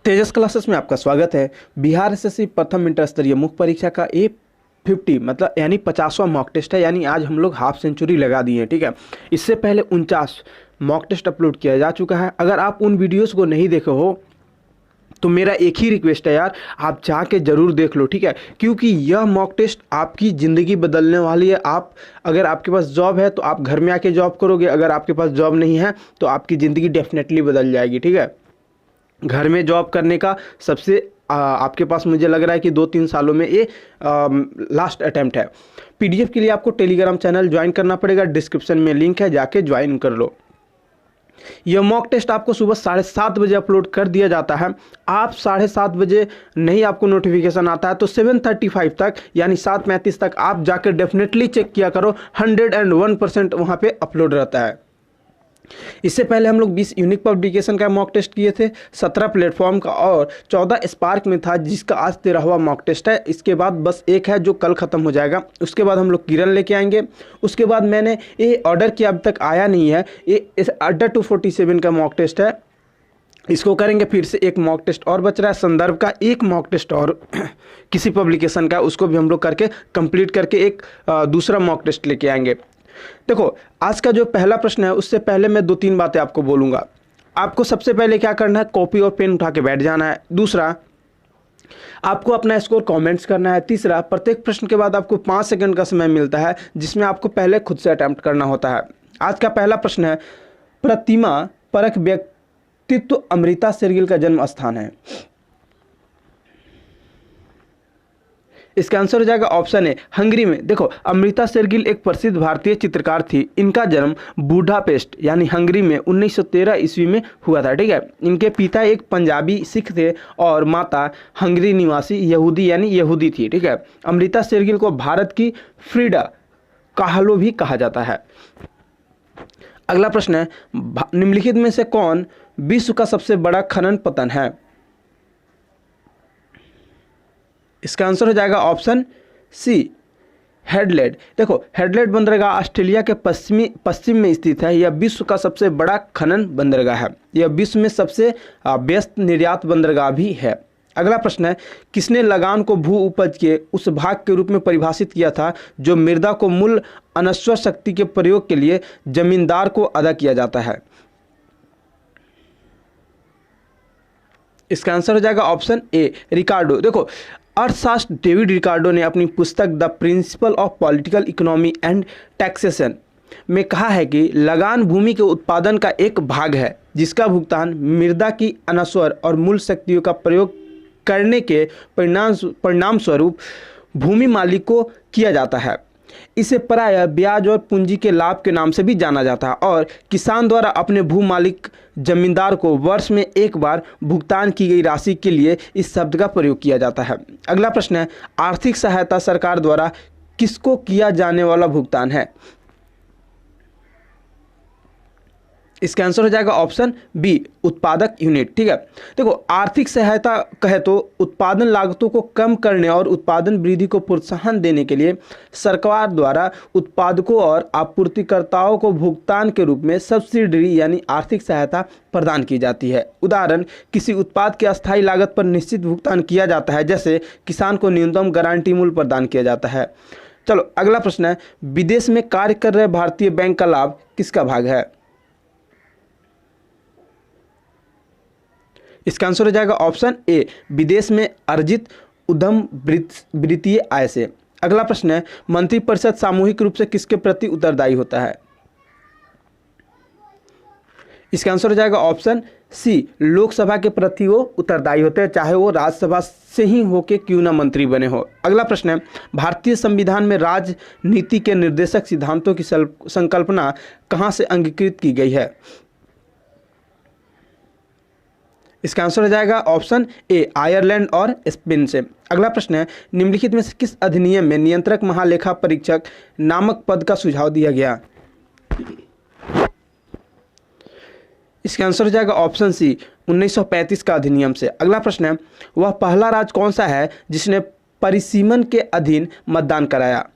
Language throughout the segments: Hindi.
तेजस क्लासेस में आपका स्वागत है। बिहार एसएससी प्रथम इंटर स्तरीय मुख्य परीक्षा का A50 मतलब यानी 50वां मॉक टेस्ट है। यानी आज हम लोग हाफ सेंचुरी लगा दिए हैं, ठीक है। इससे पहले 49 मॉक टेस्ट अपलोड किया जा चुका है। अगर आप उन वीडियोस को नहीं देखे हो तो मेरा एक ही रिक्वेस्ट है यार, आप जाके ज़रूर देख लो, ठीक है। क्योंकि यह मॉक टेस्ट आपकी ज़िंदगी बदलने वाली है। आप अगर आपके पास जॉब है तो आप घर में आके जॉब करोगे, अगर आपके पास जॉब नहीं है तो आपकी ज़िंदगी डेफिनेटली बदल जाएगी, ठीक है। घर में जॉब करने का सबसे आपके पास मुझे लग रहा है कि 2-3 सालों में ये लास्ट अटेम्प्ट है। पीडीएफ के लिए आपको टेलीग्राम चैनल ज्वाइन करना पड़ेगा, डिस्क्रिप्शन में लिंक है, जाके ज्वाइन कर लो। यह मॉक टेस्ट आपको सुबह 7:30 बजे अपलोड कर दिया जाता है। आप 7:30 बजे नहीं आपको नोटिफिकेशन आता है तो 7:35 तक यानी 7:35 तक आप जाकर डेफिनेटली चेक किया करो। 101% वहाँ पे अपलोड रहता है। इससे पहले हम लोग 20 यूनिक पब्लिकेशन का मॉक टेस्ट किए थे, 17 प्लेटफॉर्म का और 14 स्पार्क में था, जिसका आज 13वां मॉक टेस्ट है। इसके बाद बस एक है जो कल ख़त्म हो जाएगा। उसके बाद हम लोग किरण लेके आएंगे। उसके बाद मैंने ये ऑर्डर किया, अब तक आया नहीं है, ये इस अड्डा 247 का मॉक टेस्ट है। इसको करेंगे। फिर से एक मॉक टेस्ट और बच रहा है, संदर्भ का एक मॉक टेस्ट और किसी पब्लिकेशन का, उसको भी हम लोग करके कंप्लीट करके एक दूसरा मॉक टेस्ट लेके आएंगे। देखो, आज का जो पहला प्रश्न है उससे पहले मैं 2-3 बातें आपको बोलूँगा। आपको सबसे पहले क्या करना है, कॉपी और पेन उठा के बैठ जाना है। दूसरा, आपको अपना स्कोर कमेंट्स करना है। तीसरा, प्रत्येक प्रश्न के बाद आपको 5 सेकंड का समय मिलता है, जिसमें आपको पहले खुद से अटेम्प्ट करना होता है। आज का पहला प्रश्न है, प्रतिमा परक व्यक्तित्व अमृता शेरगिल का जन्म स्थान है। इसका आंसर हो जाएगा ऑप्शन ए, हंगरी में। देखो, अमृता शेरगिल एक प्रसिद्ध भारतीय चित्रकार थी। इनका जन्म बुडापेस्ट यानी हंगरी में 1913 ईस्वी में हुआ था, ठीक है। इनके पिता एक पंजाबी सिख थे और माता हंगरी निवासी यहूदी यानी यहूदी थी, ठीक है। अमृता शेरगिल को भारत की फ्रीडा काहलो भी कहा जाता है। अगला प्रश्न है, निम्नलिखित में से कौन विश्व का सबसे बड़ा खनन पतन है। इसका आंसर हो जाएगा ऑप्शन सी, हेडलेड। देखो, हेडलेड बंदरगाह ऑस्ट्रेलिया के पश्चिम में स्थित है। यह विश्व का सबसे बड़ा खनन बंदरगाह है। यह विश्व में सबसे व्यस्त निर्यात बंदरगाह भी है। अगला प्रश्न है, किसने लगान को भू उपज के उस भाग के रूप में परिभाषित किया था जो मृदा को मूल अनश्वर शक्ति के प्रयोग के लिए जमींदार को अदा किया जाता है। इसका आंसर हो जाएगा ऑप्शन ए, रिकार्डो। देखो, अर्थशास्त्र डेविड रिकार्डो ने अपनी पुस्तक the principle of political economy and taxation में कहा है कि लगान भूमि के उत्पादन का एक भाग है जिसका भुगतान मृदा की अनश्वर और मूल शक्तियों का प्रयोग करने के परिणाम स्वरूप भूमि मालिक को किया जाता है। इसे प्रायः ब्याज और पूंजी के लाभ के नाम से भी जाना जाता है और किसान द्वारा अपने भू मालिक जमींदार को वर्ष में एक बार भुगतान की गई राशि के लिए इस शब्द का प्रयोग किया जाता है। अगला प्रश्न है, आर्थिक सहायता सरकार द्वारा किसको किया जाने वाला भुगतान है। इसका आंसर हो जाएगा ऑप्शन बी, उत्पादक यूनिट, ठीक है। देखो, आर्थिक सहायता कहे तो उत्पादन लागतों को कम करने और उत्पादन वृद्धि को प्रोत्साहन देने के लिए सरकार द्वारा उत्पादकों और आपूर्तिकर्ताओं को भुगतान के रूप में सब्सिडी यानी आर्थिक सहायता प्रदान की जाती है। उदाहरण, किसी उत्पाद की अस्थायी लागत पर निश्चित भुगतान किया जाता है, जैसे किसान को न्यूनतम गारंटी मूल्य प्रदान किया जाता है। चलो, अगला प्रश्न है, विदेश में कार्य कर रहे भारतीय बैंक का लाभ किसका भाग है। इसका आंसर हो जाएगा ऑप्शन ए, विदेश में अर्जित उद्यम वित्तीय आय से। अगला प्रश्न है, मंत्रिपरिषद सामूहिक रूप से किसके प्रति उत्तरदायी होता है। इसका आंसर हो जाएगा ऑप्शन सी, लोकसभा के प्रति वो उत्तरदायी होते हैं, चाहे वो राज्यसभा से ही होके क्यों ना मंत्री बने हो। अगला प्रश्न है, भारतीय संविधान में राजनीति के निर्देशक सिद्धांतों की संकल्पना कहाँ से अंगीकृत की गई है। इसका आंसर हो जाएगा ऑप्शन ए, आयरलैंड और स्पेन से। अगला प्रश्न है, निम्नलिखित में से किस अधिनियम में नियंत्रक महालेखा परीक्षक नामक पद का सुझाव दिया गया। इसका आंसर हो जाएगा ऑप्शन सी, 1935 का अधिनियम से। अगला प्रश्न है, वह पहला राज्य कौन सा है जिसने परिसीमन के अधीन मतदान कराया।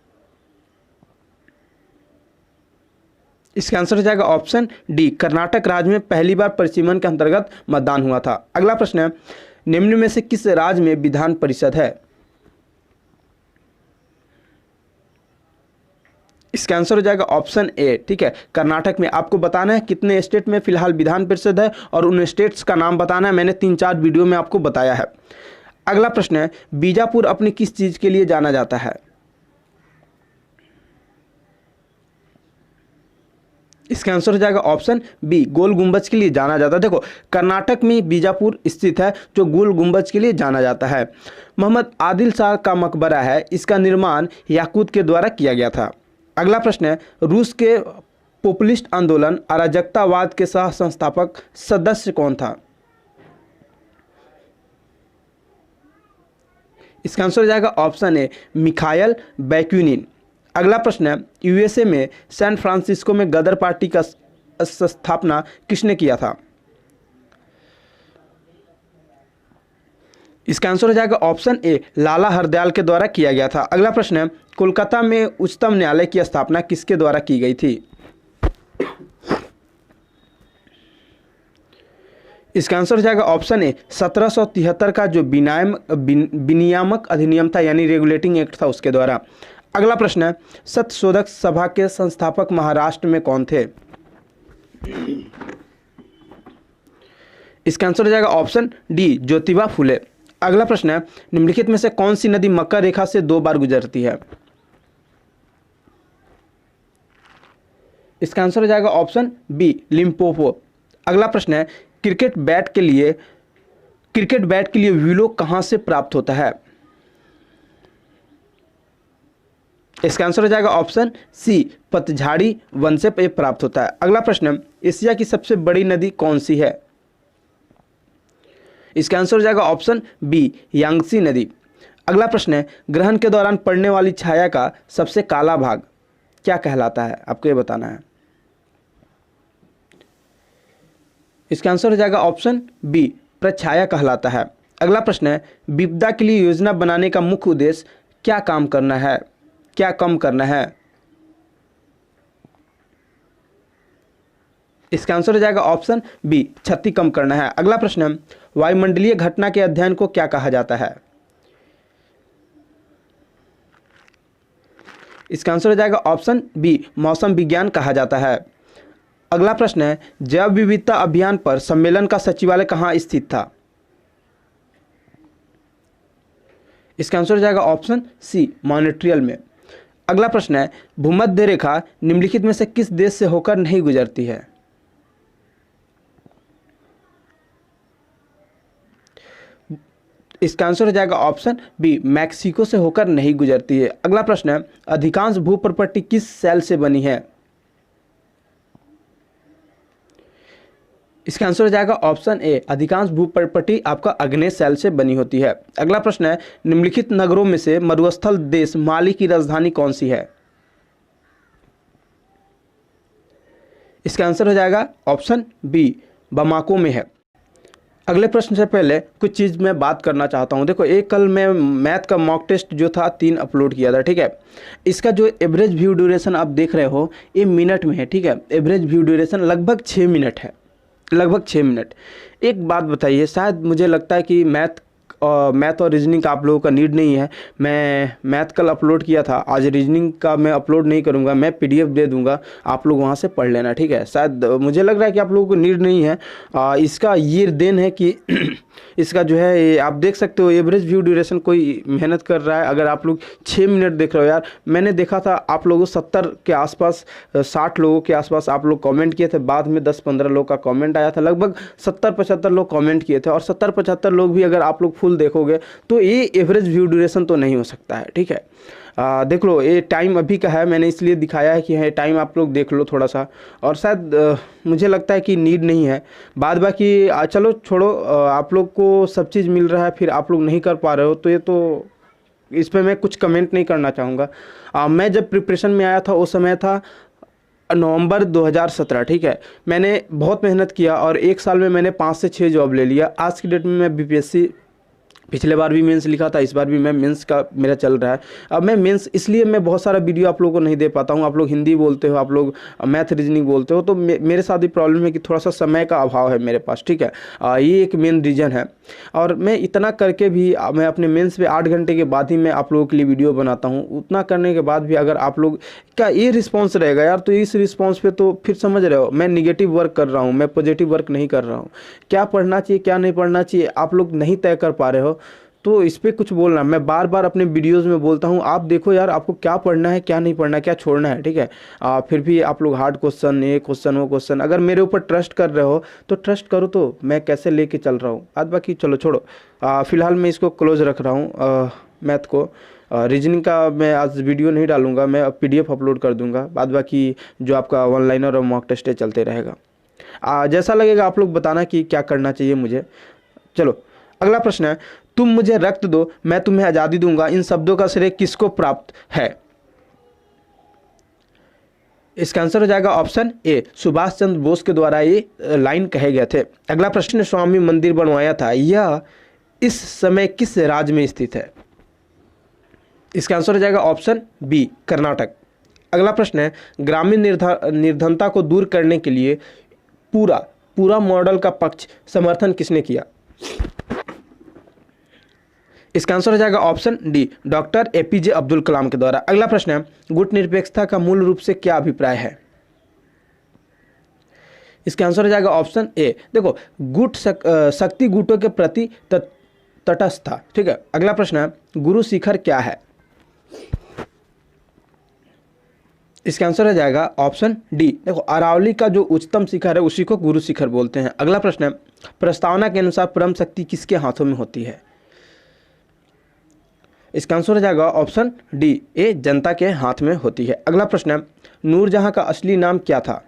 इसका आंसर हो जाएगा ऑप्शन डी, कर्नाटक राज्य में पहली बार परिसीमन के अंतर्गत मतदान हुआ था। अगला प्रश्न है, निम्न में से किस राज्य में विधान परिषद है? इसका आंसर हो जाएगा ऑप्शन ए, ठीक है, कर्नाटक में। आपको बताना है कितने स्टेट में फिलहाल विधान परिषद है और उन स्टेट्स का नाम बताना है, मैंने 3-4 वीडियो में आपको बताया है। अगला प्रश्न है, बीजापुर अपनी किस चीज के लिए जाना जाता है? इसका आंसर हो जाएगा ऑप्शन बी, गोल गुंबज के लिए जाना जाता है। देखो, कर्नाटक में बीजापुर स्थित है जो गोल गुंबज के लिए जाना जाता है। मोहम्मद आदिल शाह का मकबरा है, इसका निर्माण याकूत के द्वारा किया गया था। अगला प्रश्न है, रूस के पॉपुलिस्ट आंदोलन अराजकतावाद के सह संस्थापक सदस्य कौन था? इसका आंसर हो जाएगा ऑप्शन ए, मिखाइल बैक्यूनिन। अगला प्रश्न है, यूएसए में सैन फ्रांसिस्को में गदर पार्टी का स्थापना किसने किया था? इसका आंसर हो जाएगा ऑप्शन ए, लाला हरदयाल के द्वारा किया गया था। अगला प्रश्न है, कोलकाता में उच्चतम न्यायालय की स्थापना किसके द्वारा की गई थी? इसका आंसर हो जाएगा ऑप्शन ए, 1773 का जो विनियामक अधिनियम था यानी रेगुलेटिंग एक्ट था उसके द्वारा। अगला प्रश्न है, सत्यशोधक सभा के संस्थापक महाराष्ट्र में कौन थे? इसका आंसर हो जाएगा ऑप्शन डी, ज्योतिबा फुले। अगला प्रश्न है, निम्नलिखित में से कौन सी नदी मकर रेखा से 2 बार गुजरती है? इसका आंसर हो जाएगा ऑप्शन बी, लिम्पोपो। अगला प्रश्न है, क्रिकेट बैट के लिए विलो कहां से प्राप्त होता है? इसका आंसर हो जाएगा ऑप्शन सी, पतझाड़ी वन से प्राप्त होता है। अगला प्रश्न, एशिया की सबसे बड़ी नदी कौन सी है? इसका आंसर हो जाएगा ऑप्शन बी, यांगसी नदी। अगला प्रश्न है, ग्रहण के दौरान पड़ने वाली छाया का सबसे काला भाग क्या कहलाता है? आपको ये बताना है। इसका आंसर हो जाएगा ऑप्शन बी, प्रछाया कहलाता है। अगला प्रश्न है, विपदा के लिए योजना बनाने का मुख्य उद्देश्य क्या कम करना है? इसका आंसर हो जाएगा ऑप्शन बी, क्षति कम करना है। अगला प्रश्न है, वायुमंडलीय घटना के अध्ययन को क्या कहा जाता है? इसका आंसर हो जाएगा ऑप्शन बी, मौसम विज्ञान कहा जाता है। अगला प्रश्न है, जैव विविधता अभियान पर सम्मेलन का सचिवालय कहाँ स्थित था? इसका आंसर हो जाएगा ऑप्शन सी, मॉन्ट्रियल में। अगला प्रश्न है, भूमध्य रेखा निम्नलिखित में से किस देश से होकर नहीं गुजरती है? इसका आंसर हो जाएगा ऑप्शन बी, मैक्सिको से होकर नहीं गुजरती है। अगला प्रश्न है, अधिकांश भू प्रॉपर्टी किस सेल से बनी है? इसका आंसर हो जाएगा ऑप्शन ए, अधिकांश भू प्रॉपर्टी आपका अग्नेय सेल से बनी होती है। अगला प्रश्न है, निम्नलिखित नगरों में से मरुस्थल देश माली की राजधानी कौन सी है? इसका आंसर हो जाएगा ऑप्शन बी, बमाको में है। अगले प्रश्न से पहले कुछ चीज़ मैं बात करना चाहता हूँ। देखो, एक कल मैं मैथ का मॉक टेस्ट जो था 3 अपलोड किया था, ठीक है। इसका जो एवरेज व्यू ड्यूरेशन आप देख रहे हो ये मिनट में है, ठीक है। एवरेज व्यू ड्यूरेशन लगभग 6 मिनट है, लगभग 6 मिनट। एक बात बताइए, शायद मुझे लगता है कि मैथ और रीजनिंग का आप लोगों का नीड नहीं है। मैं मैथ कल अपलोड किया था, आज रीजनिंग का मैं अपलोड नहीं करूंगा, मैं पीडीएफ दे दूंगा, आप लोग वहां से पढ़ लेना, ठीक है। शायद मुझे लग रहा है कि आप लोगों को नीड नहीं है। इसका ये देन है कि इसका जो है ये आप देख सकते हो, एवरेज व्यू ड्यूरेशन कोई मेहनत कर रहा है। अगर आप लोग 6 मिनट देख रहे हो, यार मैंने देखा था आप लोगों 70 के आसपास 60 लोगों के आसपास आप लोग कमेंट किए थे, बाद में 10-15 लोग का कमेंट आया था, लगभग 70-75 लोग कमेंट किए थे। और 70-75 लोग भी अगर आप लोग फुल देखोगे तो ये एवरेज व्यू ड्यूरेशन तो नहीं हो सकता है, ठीक है। देख लो, ये टाइम अभी का है, मैंने इसलिए दिखाया है कि है टाइम आप लोग देख लो थोड़ा सा। और शायद मुझे लगता है कि नीड नहीं है। बाद बाकी चलो छोड़ो, आप लोग को सब चीज़ मिल रहा है, फिर आप लोग नहीं कर पा रहे हो तो ये तो इस पर मैं कुछ कमेंट नहीं करना चाहूँगा। मैं जब प्रिपरेशन में आया था उस समय था नवंबर 2017, ठीक है। मैंने बहुत मेहनत किया और 1 साल में मैंने 5 से 6 जॉब ले लिया। आज की डेट में मैं बीपीएससी पिछले बार भी मेंस लिखा था, इस बार भी मैं मेंस का मेरा चल रहा है। अब मैं मेंस इसलिए मैं बहुत सारा वीडियो आप लोगों को नहीं दे पाता हूँ। आप लोग हिंदी बोलते हो, आप लोग मैथ रीजनिंग बोलते हो, तो मेरे साथ भी प्रॉब्लम है कि थोड़ा सा समय का अभाव है मेरे पास, ठीक है। ये एक मेन रीज़न है। और मैं इतना करके भी मैं अपने मेंस पे 8 घंटे के बाद ही मैं आप लोगों के लिए वीडियो बनाता हूँ। उतना करने के बाद भी अगर आप लोग का ये रिस्पॉन्स रहेगा यार, तो इस रिस्पॉन्स पे तो फिर समझ रहे हो मैं निगेटिव वर्क कर रहा हूँ, मैं पॉजिटिव वर्क नहीं कर रहा हूँ। क्या पढ़ना चाहिए क्या नहीं पढ़ना चाहिए आप लोग नहीं तय कर पा रहे हो, तो इस पर कुछ बोलना। मैं बार बार अपने वीडियोज़ में बोलता हूँ, आप देखो यार आपको क्या पढ़ना है क्या नहीं पढ़ना है, क्या छोड़ना है, ठीक है। फिर भी आप लोग हार्ड क्वेश्चन, ये क्वेश्चन वो क्वेश्चन, अगर मेरे ऊपर ट्रस्ट कर रहे हो तो ट्रस्ट करो, तो मैं कैसे लेके चल रहा हूँ। आज बाकी चलो छोड़ो, फिलहाल मैं इसको क्लोज रख रहा हूँ मैथ को। रीजनिंग का मैं आज वीडियो नहीं डालूंगा, मैं PDF अपलोड कर दूंगा। बाद बाकी जो आपका वन लाइनर और मॉक टेस्ट चलते रहेगा। जैसा लगेगा आप लोग बताना कि क्या करना चाहिए मुझे। चलो अगला प्रश्न है, तुम मुझे रक्त दो मैं तुम्हें आज़ादी दूंगा, इन शब्दों का श्रेय किसको प्राप्त है। इसका आंसर हो जाएगा ऑप्शन ए, सुभाष चंद्र बोस के द्वारा ये लाइन कहे गए थे। अगला प्रश्न, स्वामी मंदिर बनवाया था, यह इस समय किस राज्य में स्थित है। इसका आंसर हो जाएगा ऑप्शन बी, कर्नाटक। अगला प्रश्न है, ग्रामीण निर्धनता को दूर करने के लिए पूरा मॉडल का पक्ष समर्थन किसने किया। इसका आंसर हो जाएगा option D, doctor APJ Abdul Kalam के द्वारा। अगला प्रश्न है, गुट निरपेक्षता का मूल रूप से क्या अभिप्राय है। इसका आंसर हो जाएगा ऑप्शन ए। देखो, गुट शक्ति गुटों के प्रति तटस्थ था, ठीक है। अगला प्रश्न है, गुरु शिखर क्या है। इसका आंसर हो जाएगा ऑप्शन डी। देखो, अरावली का जो उच्चतम शिखर है उसी को गुरु शिखर बोलते हैं। अगला प्रश्न है, प्रस्तावना के अनुसार परम शक्ति किसके हाथों में होती है। इसका आंसर हो जाएगा ऑप्शन डी, ए, जनता के हाथ में होती है। अगला प्रश्न है, नूरजहां का असली नाम क्या था।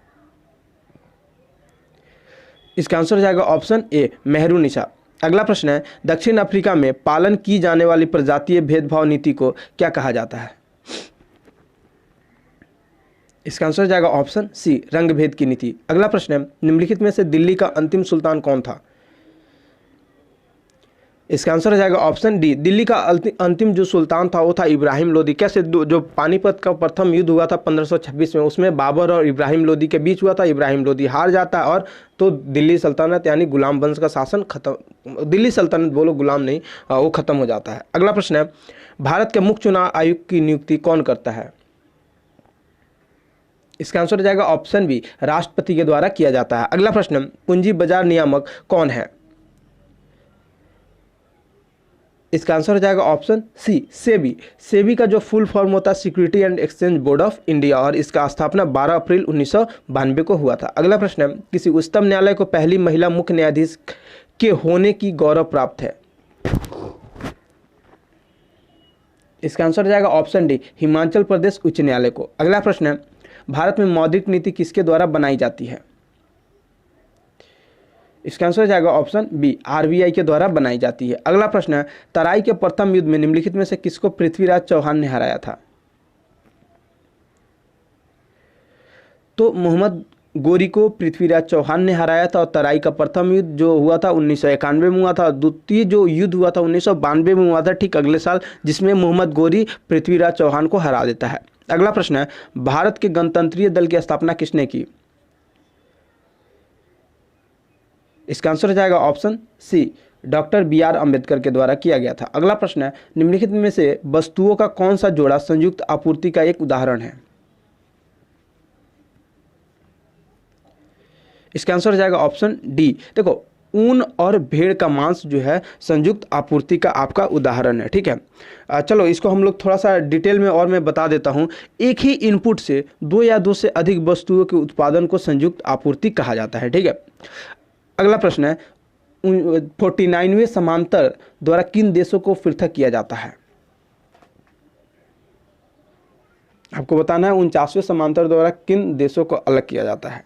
इसका आंसर हो जाएगा ऑप्शन ए, मेहरुनिसा। अगला प्रश्न है, दक्षिण अफ्रीका में पालन की जाने वाली प्रजातीय भेदभाव नीति को क्या कहा जाता है। इसका आंसर हो जाएगा ऑप्शन सी, रंग भेद की नीति। अगला प्रश्न है, निम्नलिखित में से दिल्ली का अंतिम सुल्तान कौन था। इसका आंसर हो जाएगा ऑप्शन डी, दिल्ली का अंतिम जो सुल्तान था वो था इब्राहिम लोदी। कैसे, जो पानीपत का प्रथम युद्ध हुआ था 1526 में, उसमें बाबर और इब्राहिम लोदी के बीच हुआ था। इब्राहिम लोदी हार जाता है और तो दिल्ली सल्तनत यानी गुलाम वंश का शासन खत्म, दिल्ली सल्तनत बोलो, गुलाम नहीं, वो खत्म हो जाता है। अगला प्रश्न है, भारत के मुख्य चुनाव आयुक्त की नियुक्ति कौन करता है। इसका आंसर हो जाएगा ऑप्शन बी, राष्ट्रपति के द्वारा किया जाता है। अगला प्रश्न, पूंजी बाजार नियामक कौन है। इसका आंसर हो जाएगा ऑप्शन सी, सेबी। सेबी का जो फुल फॉर्म होता है security and exchange board of India, और इसका स्थापना 12 अप्रैल 1992 को हुआ था। अगला प्रश्न है, किसी उच्चतम न्यायालय को पहली महिला मुख्य न्यायाधीश के होने की गौरव प्राप्त है। इसका आंसर हो जाएगा ऑप्शन डी, हिमाचल प्रदेश उच्च न्यायालय को। अगला प्रश्न है, भारत में मौद्रिक नीति किसके द्वारा बनाई जाती है। इसका आंसर हो जाएगा ऑप्शन बी, RBI के द्वारा बनाई जाती है। अगला प्रश्न है, तराई के प्रथम युद्ध में निम्नलिखित में से किसको पृथ्वीराज चौहान ने हराया था। तो मोहम्मद गोरी को पृथ्वीराज चौहान ने हराया था। और तराई का प्रथम युद्ध जो हुआ था 1991 में हुआ था। द्वितीय जो युद्ध हुआ था 1992 में हुआ था, ठीक अगले साल, जिसमें मोहम्मद गोरी पृथ्वीराज चौहान को हरा देता है। अगला प्रश्न है, भारत के गणतंत्रीय दल की स्थापना किसने की। इसका आंसर हो जाएगा option C, doctor BR Ambedkar के द्वारा किया गया था। अगला प्रश्न है, निम्नलिखित में से वस्तुओं का कौन सा जोड़ा संयुक्त आपूर्ति का एक उदाहरण है। इसका आंसर हो जाएगा ऑप्शन डी। देखो, ऊन और भेड़ का मांस जो है संयुक्त आपूर्ति का आपका उदाहरण है, ठीक है। चलो इसको हम लोग थोड़ा सा डिटेल में और मैं बता देता हूँ। एक ही इनपुट से दो या दो से अधिक वस्तुओं के उत्पादन को संयुक्त आपूर्ति कहा जाता है, ठीक है। अगला प्रश्न है, 49वें समांतर द्वारा किन देशों को पृथक किया जाता है। आपको बताना है 49वें समांतर द्वारा किन देशों को अलग किया जाता है।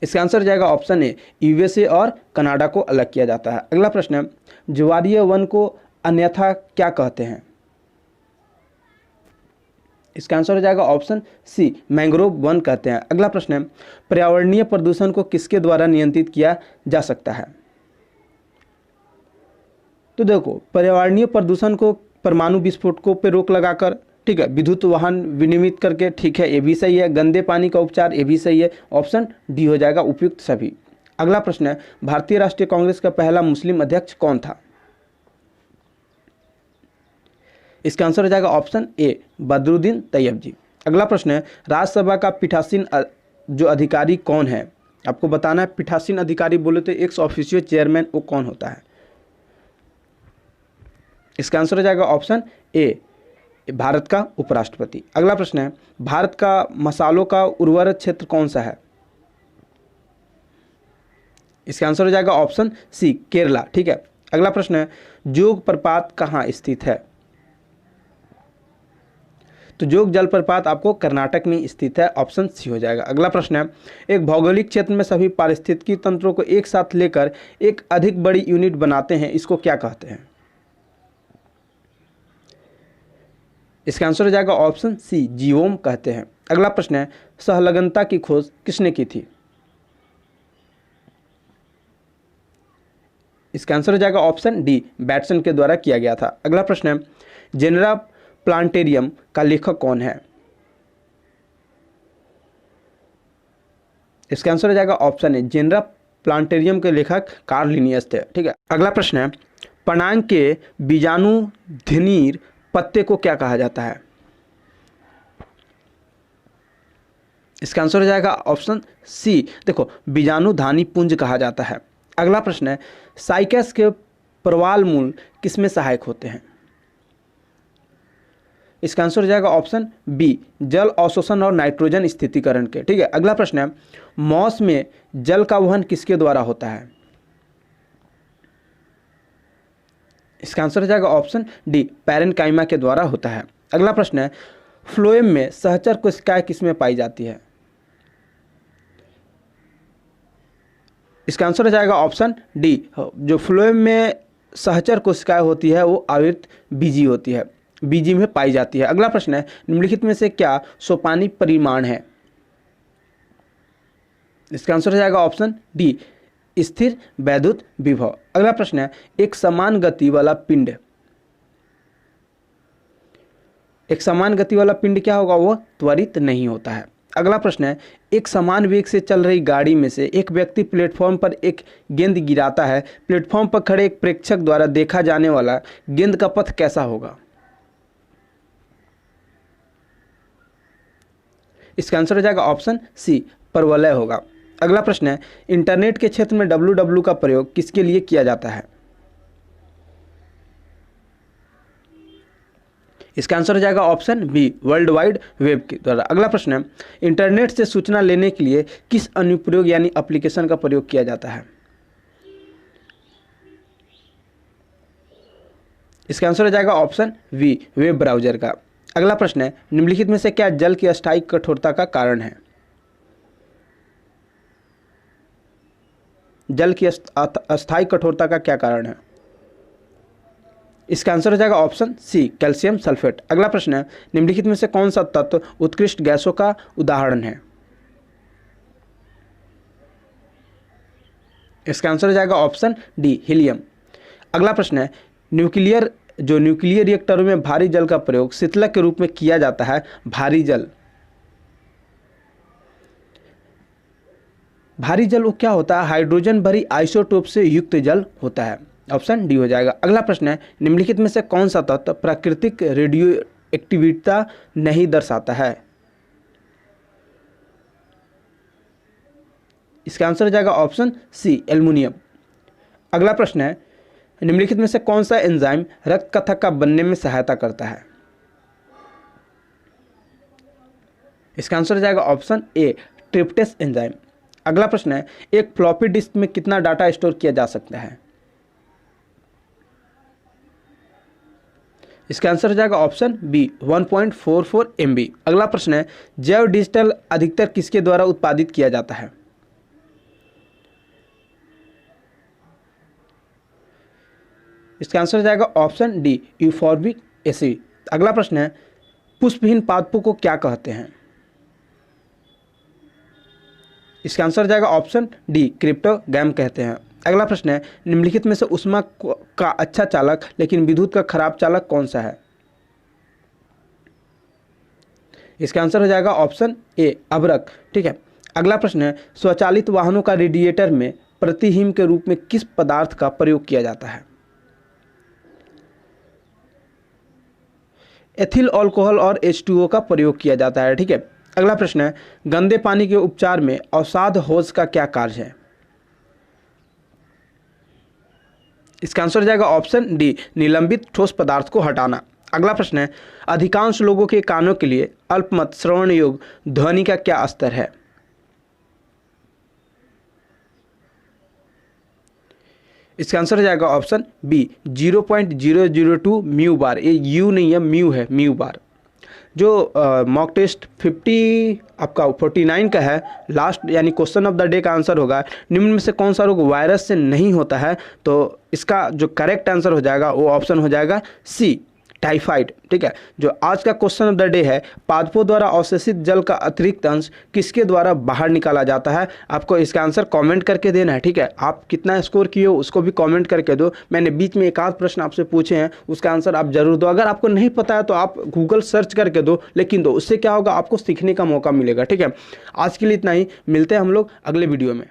इसका आंसर हो जाएगा ऑप्शन ए, USA और कनाडा को अलग किया जाता है। अगला प्रश्न है, ज्वारीय वन को अन्यथा क्या कहते हैं। इसका आंसर हो जाएगा ऑप्शन सी, मैंग्रोव वन कहते हैं। अगला प्रश्न है, पर्यावरणीय प्रदूषण को किसके द्वारा नियंत्रित किया जा सकता है। तो देखो, पर्यावरणीय प्रदूषण को परमाणु विस्फोटकों पे रोक लगाकर, ठीक है, विद्युत वाहन विनिर्मित करके, ठीक है, ये भी सही है। गंदे पानी का उपचार, ये भी सही है। ऑप्शन डी हो जाएगा उपयुक्त सभी। अगला प्रश्न है, भारतीय राष्ट्रीय कांग्रेस का पहला मुस्लिम अध्यक्ष कौन था? इसका आंसर हो जाएगा ऑप्शन ए, बदरुद्दीन तैयब जी। अगला प्रश्न है, राज्यसभा का पीठासीन जो अधिकारी कौन है? आपको बताना है। पीठासीन अधिकारी बोले तो एक्स ऑफिशियो चेयरमैन, वो कौन होता है? इसका आंसर हो जाएगा ऑप्शन ए, भारत का उपराष्ट्रपति। अगला प्रश्न है, भारत का मसालों का उर्वरक क्षेत्र कौन सा है? इसका आंसर हो जाएगा ऑप्शन सी, केरला। ठीक है। अगला प्रश्न है, जोग प्रपात कहाँ स्थित है? तो जोग जलप्रपात आपको कर्नाटक में स्थित है। ऑप्शन सी हो जाएगा। अगला प्रश्न है, एक भौगोलिक क्षेत्र में सभी पारिस्थितिकी तंत्रों को एक साथ लेकर एक अधिक बड़ी यूनिट बनाते हैं, इसको क्या कहते हैं? इसका आंसर हो जाएगा ऑप्शन सी, जीवोम कहते हैं। अगला प्रश्न है, सहलगनता की खोज किसने की थी? इसका आंसर हो जाएगा ऑप्शन डी, बैटसन के द्वारा किया गया था। अगला प्रश्न है, जेनेरा प्लांटेरियम का लेखक कौन है? इसका आंसर हो जाएगा ऑप्शन ए, जेनेरा प्लांटेरियम के लेखक कार्ल लिनियस थे। ठीक है। अगला प्रश्न है, पनांग के बीजाणुधनिर पत्ते को क्या कहा जाता है? इसका आंसर हो जाएगा ऑप्शन सी, देखो, बीजाणुधानी पुंज कहा जाता है। अगला प्रश्न है, साइकस के प्रवाल मूल किसमें सहायक होते हैं? इसका आंसर हो जाएगा ऑप्शन बी, जल अवशोषण और नाइट्रोजन स्थितीकरण के। ठीक है। अगला प्रश्न है, मॉस में जल का वहन किसके द्वारा होता है? इसका आंसर हो जाएगा ऑप्शन डी, पैरेनकाइमा के द्वारा होता है। अगला प्रश्न है, फ्लोएम में सहचर कोशिकाएं किसमें पाई जाती है? इसका आंसर हो जाएगा ऑप्शन डी, जो फ्लोएम में सहचर कोशिकाएं होती है वो आवृत बीजी होती है, बीजी में पाई जाती है। अगला प्रश्न है, निम्नलिखित में से क्या सोपानी परिमाण है? इसका आंसर हो जाएगा ऑप्शन डी, स्थिर वैद्युत विभव। अगला प्रश्न है, एक समान गति वाला पिंड, एक समान गति वाला पिंड क्या होगा? वो त्वरित नहीं होता है। अगला प्रश्न है, एक समान वेग से चल रही गाड़ी में से एक व्यक्ति प्लेटफॉर्म पर एक गेंद गिराता है, प्लेटफॉर्म पर खड़े एक प्रेक्षक द्वारा देखा जाने वाला गेंद का पथ कैसा होगा? इसका आंसर हो जाएगा ऑप्शन सी, परवलय होगा। अगला प्रश्न है, इंटरनेट के क्षेत्र में www का प्रयोग किसके लिए किया जाता है? इसका आंसर हो जाएगा option B, world wide web के द्वारा। अगला प्रश्न है, इंटरनेट से सूचना लेने के लिए किस अनुप्रयोग यानी एप्लीकेशन का प्रयोग किया जाता है? इसका आंसर हो जाएगा ऑप्शन बी, वेब ब्राउजर का। अगला प्रश्न है, निम्नलिखित में से क्या जल की अस्थायी कठोरता का कारण है? जल की अस्थायी कठोरता का क्या कारण है? इसका आंसर हो जाएगा ऑप्शन सी, कैल्शियम सल्फेट। अगला प्रश्न है, निम्नलिखित में से कौन सा तत्व उत्कृष्ट गैसों का उदाहरण है? इसका आंसर हो जाएगा ऑप्शन डी, हीलियम। अगला प्रश्न है, न्यूक्लियर रिएक्टरों में भारी जल का प्रयोग शीतलक के रूप में किया जाता है। भारी जल वो क्या होता है? हाइड्रोजन भरी आइसोटोप से युक्त जल होता है। ऑप्शन डी हो जाएगा। अगला प्रश्न है, निम्नलिखित में से कौन सा तत्व प्राकृतिक रेडियो एक्टिविटी नहीं दर्शाता है? इसका आंसर हो जाएगा ऑप्शन सी, एल्युमिनियम। अगला प्रश्न है, निम्नलिखित में से कौन सा एंजाइम रक्त कथक का बनने में सहायता करता है? इसका आंसर हो जाएगा ऑप्शन ए, ट्रिप्टेस एंजाइम। अगला प्रश्न है, एक फ्लॉपी डिस्क में कितना डाटा स्टोर किया जा सकता है? इसका आंसर हो जाएगा ऑप्शन बी, 1.44 MB। अगला प्रश्न है, जैव डिजिटल अधिकतर किसके द्वारा उत्पादित किया जाता है? इसका आंसर हो जाएगा ऑप्शन डी, यूफॉर्बिक एसिड। अगला प्रश्न है, पुष्पहीन पादपों को क्या कहते हैं? इसका आंसर हो जाएगा ऑप्शन डी, क्रिप्टोगैम कहते हैं। अगला प्रश्न है, निम्नलिखित में से ऊष्मा का अच्छा चालक लेकिन विद्युत का खराब चालक कौन सा है? इसका आंसर हो जाएगा ऑप्शन ए, अभ्रक। ठीक है। अगला प्रश्न है, स्वचालित वाहनों का रेडिएटर में प्रतिहिम के रूप में किस पदार्थ का प्रयोग किया जाता है? एथिल अल्कोहल और H2O का प्रयोग किया जाता है। ठीक है। अगला प्रश्न है, गंदे पानी के उपचार में अवसाद होज का क्या कार्य है? इसका आंसर हो जाएगा ऑप्शन डी, निलंबित ठोस पदार्थ को हटाना। अगला प्रश्न है, अधिकांश लोगों के कानों के लिए अल्पमत श्रवण योग्य ध्वनि का क्या स्तर है? इसका आंसर हो जाएगा ऑप्शन बी, 0.002 म्यू बार। ये यू नहीं है, म्यू है, म्यू बार। जो मॉक टेस्ट 50 आपका 49 का है, लास्ट यानी क्वेश्चन ऑफ द डे का आंसर होगा, निम्न में से कौन सा रोग वायरस से नहीं होता है? तो इसका जो करेक्ट आंसर हो जाएगा वो ऑप्शन हो जाएगा सी, टाइफाइड। ठीक है। जो आज का क्वेश्चन ऑफ द डे है, पादपों द्वारा अवशोषित जल का अतिरिक्त अंश किसके द्वारा बाहर निकाला जाता है? आपको इसका आंसर कमेंट करके देना है। ठीक है। आप कितना स्कोर किए हो उसको भी कमेंट करके दो। मैंने बीच में एक आध प्रश्न आपसे पूछे हैं, उसका आंसर आप जरूर दो। अगर आपको नहीं पता है तो आप गूगल सर्च करके दो, लेकिन दो, उससे क्या होगा, आपको सीखने का मौका मिलेगा। ठीक है। आज के लिए इतना ही, मिलते हैं हम लोग अगले वीडियो में।